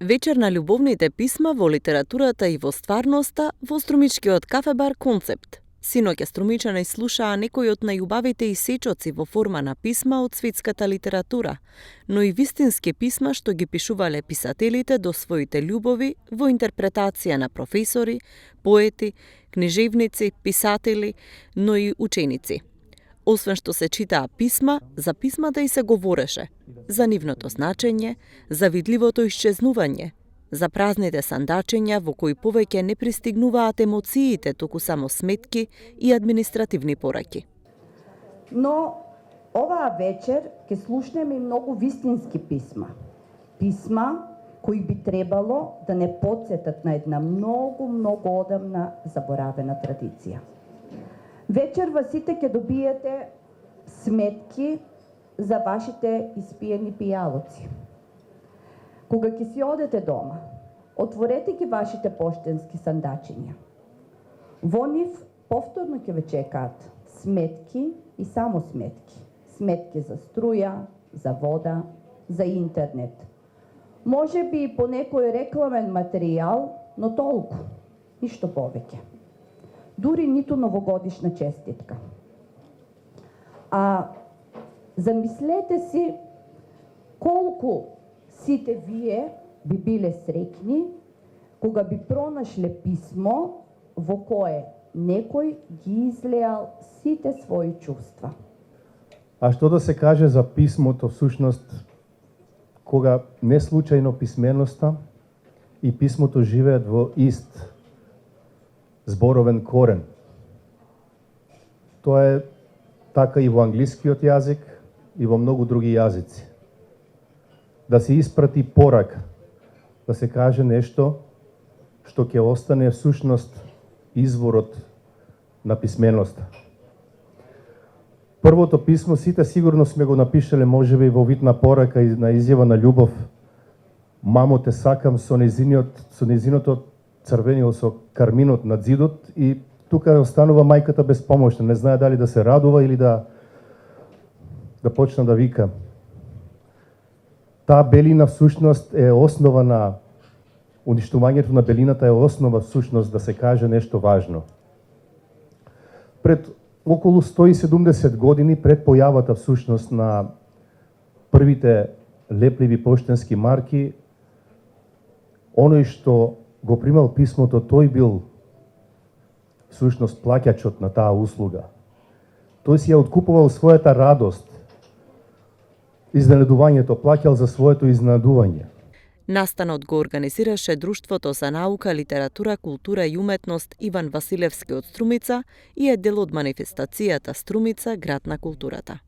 Вечер на љубовните писма во литературата и во стварноста во Струмичкиот кафе-бар Концепт. Синоќа струмичани слушаа некои од најубавите исечоци во форма на писма од светската литература, но и вистински писма што ги пишувале писателите до своите љубови во интерпретација на професори, поети, книжевници, писатели, но и ученици. Освен што се читаа писма, за писмата и се говореше. За нивното значење, за видливото исчезнување, за празните сандачења во кои повеќе не пристигнуваат емоциите, туку само сметки и административни пораки. Но оваа вечер ќе слушнеме и многу вистински писма. Писма кои би требало да не потсетат на една многу одамна заборавена традиција. Вечерва сите ќе добиете сметки за вашите испиени пијалоци. Кога ќе си одете дома, отворете ги вашите поштенски сандачиња. Во нив повторно ќе ве чекаат сметки и само сметки. Сметки за струја, за вода, за интернет. Може би и по некој рекламен материјал, но толку, ништо повеќе. Дури ниту новогодишна честитка. А замислете си колку сите вие би биле среќни кога би пронашле писмо во кое некој ги излеал сите своји чувства. А што да се каже за писмото, всушност, кога не случајно писменоста и писмото живеат во ист зборовен корен. Тоа е така и во англискиот јазик и во многу други јазици. Да се испрати порака, да се каже нешто што ќе остане всушност изворот на писменоста. Првото писмо сите сигурно сме го напишале можеби во вид на порака и на изјава на љубов. Мамо, те сакам, со незиното црвенило со карминот на зидот, и тука останува мајката безпомошна, не знае дали да се радува или да почна да вика. Таа белина всушност е основа на уништувањето на белината, е основа всушност да се каже нешто важно. Пред околу 170 години, пред појавата всушност на првите лепливи поштенски марки, оној што го примал писмото, тој бил всушност плаќачот на таа услуга. Тој си ја откупувал својата радост, изненадувањето, плаќал за своето изненадување. Настанот го организираше Друштвото за наука, литература, култура и уметност Иван Василевски од Струмица и е дел од манифестацијата Струмица, град на културата.